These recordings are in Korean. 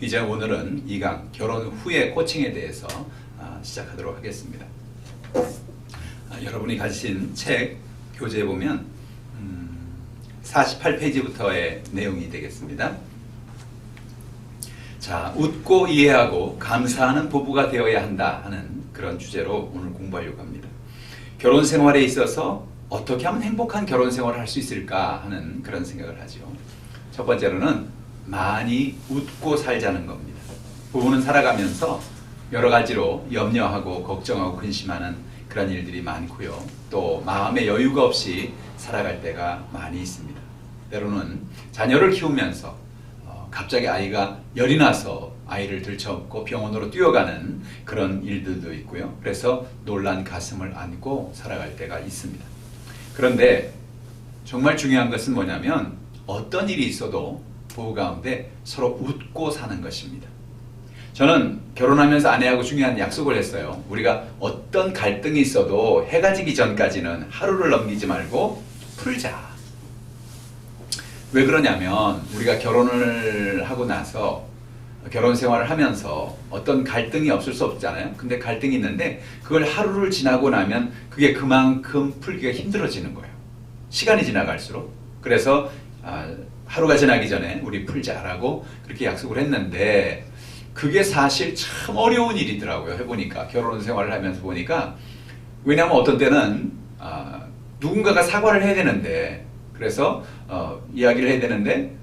이제 오늘은 2강 결혼 후의 코칭에 대해서 시작하도록 하겠습니다. 여러분이 가지신 책 교재에 보면 48페이지부터의 내용이 되겠습니다. 자, 웃고 이해하고 감사하는 부부가 되어야 한다 하는 그런 주제로 오늘 공부하려고 합니다. 결혼 생활에 있어서 어떻게 하면 행복한 결혼 생활을 할 수 있을까 하는 그런 생각을 하죠. 첫 번째로는 많이 웃고 살자는 겁니다. 부부는 살아가면서 여러 가지로 염려하고 걱정하고 근심하는 그런 일들이 많고요. 또 마음의 여유가 없이 살아갈 때가 많이 있습니다. 때로는 자녀를 키우면서 갑자기 아이가 열이 나서 아이를 들쳐업고 병원으로 뛰어가는 그런 일들도 있고요. 그래서 놀란 가슴을 안고 살아갈 때가 있습니다. 그런데 정말 중요한 것은 뭐냐면 어떤 일이 있어도 부부 가운데 서로 웃고 사는 것입니다. 저는 결혼하면서 아내하고 중요한 약속을 했어요. 우리가 어떤 갈등이 있어도 해가 지기 전까지는 하루를 넘기지 말고 풀자. 왜 그러냐면 우리가 결혼을 하고 나서 결혼 생활을 하면서 어떤 갈등이 없을 수 없잖아요. 근데 갈등이 있는데 그걸 하루를 지나고 나면 그게 그만큼 풀기가 힘들어지는 거예요. 시간이 지나갈수록. 그래서 하루가 지나기 전에 우리 풀자라고 그렇게 약속을 했는데 그게 사실 참 어려운 일이더라고요. 해보니까 결혼 생활을 하면서 보니까 왜냐하면 어떤 때는 누군가가 사과를 해야 되는데 그래서 이야기를 해야 되는데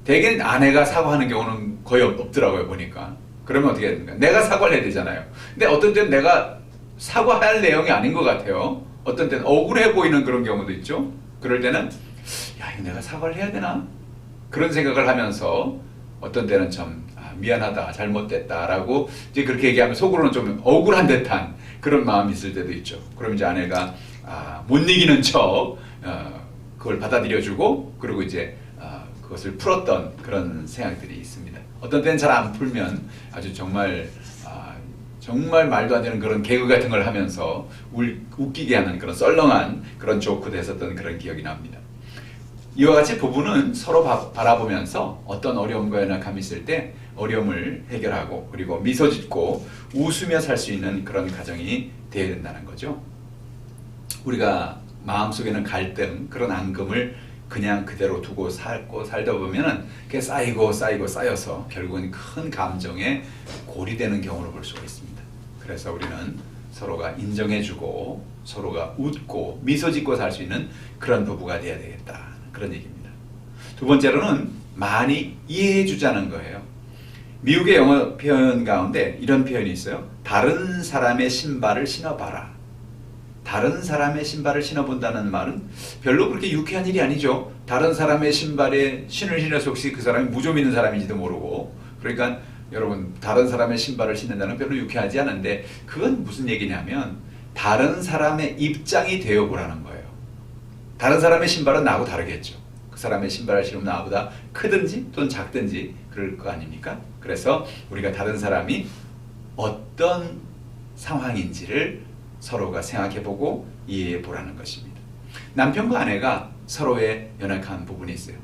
대개는 아내가 사과하는 경우는 거의 없더라고요. 보니까 그러면 어떻게 해야 됩니까? 내가 사과를 해야 되잖아요. 근데 어떤 때는 내가 사과할 내용이 아닌 것 같아요. 어떤 때는 억울해 보이는 그런 경우도 있죠. 그럴 때는 야, 이거 내가 사과를 해야 되나? 그런 생각을 하면서 어떤 때는 참 미안하다, 잘못됐다라고 이제 그렇게 얘기하면 속으로는 좀 억울한 듯한 그런 마음이 있을 때도 있죠. 그럼 이제 아내가 못 이기는 척 그걸 받아들여주고 그리고 이제 그것을 풀었던 그런 생각들이 있습니다. 어떤 때는 잘 안 풀면 아주 정말 말도 안 되는 그런 개그 같은 걸 하면서 웃기게 하는 그런 썰렁한 그런 조크도 했었던 그런 기억이 납니다. 이와 같이 부부는 서로 바라보면서 어떤 어려움과 연약함이 있을 때 어려움을 해결하고 그리고 미소 짓고 웃으며 살 수 있는 그런 가정이 되어야 된다는 거죠. 우리가 마음속에는 갈등, 그런 앙금을 그냥 그대로 두고 살다 보면은 그게 쌓여서 결국은 큰 감정에 골이되는 경우를 볼 수가 있습니다. 그래서 우리는 서로가 인정해주고 서로가 웃고 미소 짓고 살 수 있는 그런 부부가 되어야 되겠다. 그런 얘기입니다. 두 번째로는 많이 이해해 주자는 거예요. 미국의 영어 표현 가운데 이런 표현이 있어요. 다른 사람의 신발을 신어봐라. 다른 사람의 신발을 신어본다는 말은 별로 그렇게 유쾌한 일이 아니죠. 다른 사람의 신발에 신을 신어서 혹시 그 사람이 무좀 있는 사람인지도 모르고 그러니까 여러분 다른 사람의 신발을 신는다는 별로 유쾌하지 않은데 그건 무슨 얘기냐면 다른 사람의 입장이 되어보라는 거예요. 다른 사람의 신발은 나하고 다르겠죠. 그 사람의 신발을 신으면 나보다 크든지 또는 작든지 그럴 거 아닙니까? 그래서 우리가 다른 사람이 어떤 상황인지를 서로가 생각해보고 이해해보라는 것입니다. 남편과 아내가 서로의 연약한 부분이 있어요.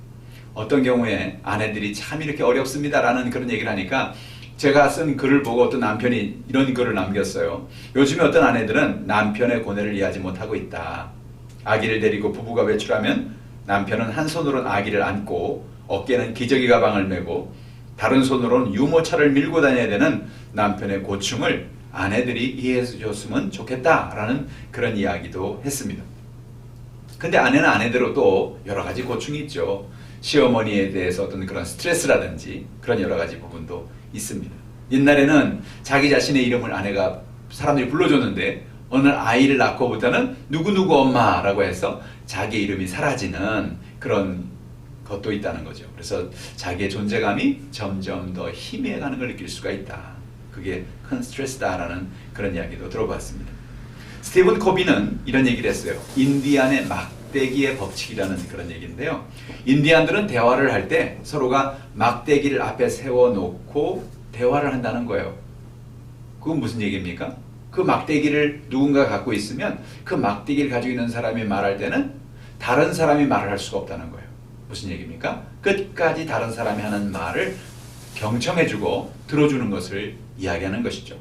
어떤 경우에 아내들이 참 이렇게 어렵습니다라는 그런 얘기를 하니까 제가 쓴 글을 보고 어떤 남편이 이런 글을 남겼어요. 요즘에 어떤 아내들은 남편의 고뇌를 이해하지 못하고 있다. 아기를 데리고 부부가 외출하면 남편은 한 손으로는 아기를 안고 어깨는 기저귀 가방을 메고 다른 손으로는 유모차를 밀고 다녀야 되는 남편의 고충을 아내들이 이해해 줬으면 좋겠다라는 그런 이야기도 했습니다. 근데 아내는 아내대로 또 여러 가지 고충이 있죠. 시어머니에 대해서 어떤 그런 스트레스라든지 그런 여러 가지 부분도 있습니다. 옛날에는 자기 자신의 이름을 아내가 사람들이 불러줬는데 어느 날 아이를 낳고부터는 누구누구 엄마라고 해서 자기 이름이 사라지는 그런 것도 있다는 거죠. 그래서 자기의 존재감이 점점 더 희미해가는 걸 느낄 수가 있다. 그게 큰 스트레스다라는 그런 이야기도 들어봤습니다. 스티븐 코비는 이런 얘기를 했어요. 인디안의 막대기의 법칙이라는 그런 얘기인데요. 인디안들은 대화를 할 때 서로가 막대기를 앞에 세워놓고 대화를 한다는 거예요. 그건 무슨 얘기입니까? 그 막대기를 누군가 갖고 있으면 그 막대기를 가지고 있는 사람이 말할 때는 다른 사람이 말을 할 수가 없다는 거예요. 무슨 얘기입니까? 끝까지 다른 사람이 하는 말을 경청해주고 들어주는 것을 이야기하는 것이죠.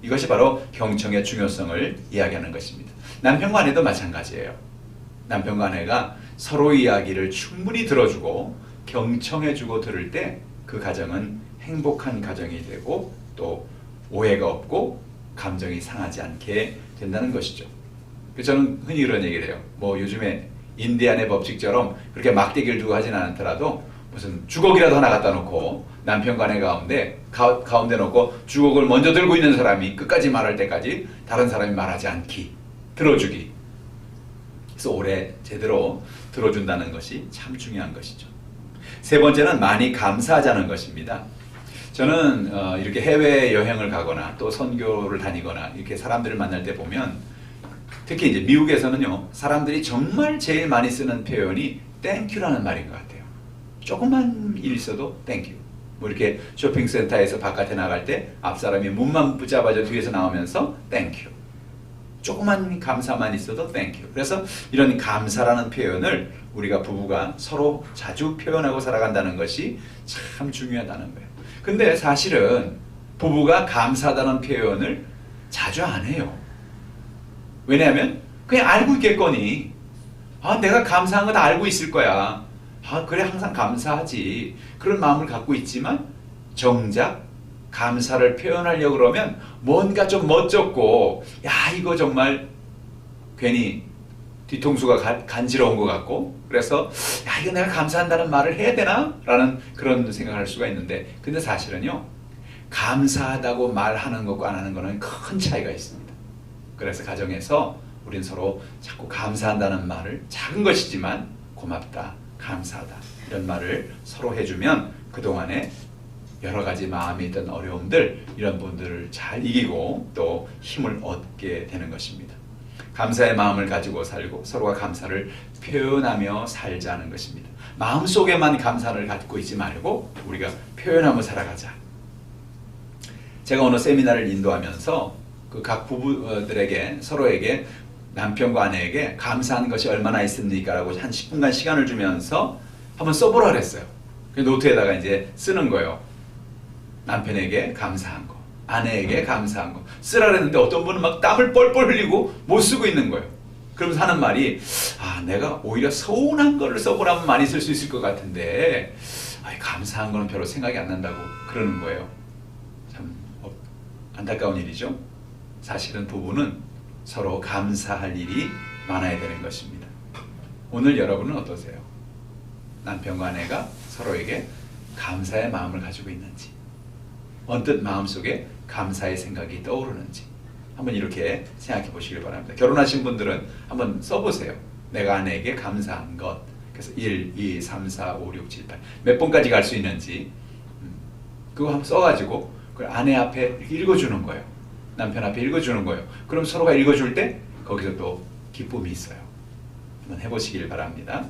이것이 바로 경청의 중요성을 이야기하는 것입니다. 남편과 아내도 마찬가지예요. 남편과 아내가 서로 이야기를 충분히 들어주고 경청해주고 들을 때 그 가정은 행복한 가정이 되고 또 오해가 없고 감정이 상하지 않게 된다는 것이죠. 그래서 저는 흔히 이런 얘기를 해요. 뭐 요즘에 인디안의 법칙처럼 그렇게 막대기를 두고 하진 않더라도 무슨 주걱이라도 하나 갖다 놓고 남편과 아내 가운데 놓고 주걱을 먼저 들고 있는 사람이 끝까지 말할 때까지 다른 사람이 말하지 않기, 들어주기. 그래서 오래 제대로 들어준다는 것이 참 중요한 것이죠. 세 번째는 많이 감사하자는 것입니다. 저는 이렇게 해외 여행을 가거나 또 선교를 다니거나 이렇게 사람들을 만날 때 보면 특히 이제 미국에서는요, 사람들이 정말 제일 많이 쓰는 표현이 땡큐라는 말인 것 같아요. 조그만 일 있어도 땡큐. 뭐 이렇게 쇼핑센터에서 바깥에 나갈 때 앞사람이 문만 붙잡아줘 뒤에서 나오면서 땡큐. 조그만 감사만 있어도 땡큐. 그래서 이런 감사라는 표현을 우리가 부부가 서로 자주 표현하고 살아간다는 것이 참 중요하다는 거예요. 근데 사실은 부부가 감사하다는 표현을 자주 안 해요. 왜냐하면 그냥 알고 있겠거니. 내가 감사한 거 다 알고 있을 거야. 그래 항상 감사하지. 그런 마음을 갖고 있지만 정작 감사를 표현하려고 그러면 뭔가 좀 멋쩍고 이거 정말 괜히 뒤통수가 간지러운 것 같고 그래서 이거 내가 감사한다는 말을 해야 되나? 라는 그런 생각을 할 수가 있는데 근데 사실은요 감사하다고 말하는 것과 안 하는 거는 큰 차이가 있습니다. 그래서 가정에서 우린 서로 자꾸 감사한다는 말을 작은 것이지만 고맙다, 감사하다 이런 말을 서로 해주면 그동안에 여러 가지 마음에 있던 어려움들 이런 분들을 잘 이기고 또 힘을 얻게 되는 것입니다. 감사의 마음을 가지고 살고 서로가 감사를 표현하며 살자는 것입니다. 마음속에만 감사를 갖고 있지 말고 우리가 표현하며 살아가자. 제가 어느 세미나를 인도하면서 그 각 부부들에게 서로에게 남편과 아내에게 감사한 것이 얼마나 있습니까? 라고 한 10분간 시간을 주면서 한번 써보라 그랬어요. 그 노트에다가 이제 쓰는 거예요. 남편에게 감사한 거, 아내에게 감사한 거 쓰라 그랬는데 어떤 분은 막 땀을 뻘뻘 흘리고 못 쓰고 있는 거예요. 그러면서 하는 말이 내가 오히려 서운한 거를 써보라면 많이 쓸 수 있을 것 같은데 감사한 거는 별로 생각이 안 난다고 그러는 거예요. 참 안타까운 일이죠. 사실은 부부는 서로 감사할 일이 많아야 되는 것입니다. 오늘 여러분은 어떠세요? 남편과 아내가 서로에게 감사의 마음을 가지고 있는지 언뜻 마음속에 감사의 생각이 떠오르는지 한번 이렇게 생각해 보시길 바랍니다. 결혼하신 분들은 한번 써보세요. 내가 아내에게 감사한 것. 그래서 1, 2, 3, 4, 5, 6, 7, 8 몇 번까지 갈 수 있는지 그거 한번 써가지고 그걸 아내 앞에 읽어주는 거예요. 남편 앞에 읽어주는 거예요. 그럼 서로가 읽어줄 때 거기서 또 기쁨이 있어요. 한번 해보시길 바랍니다.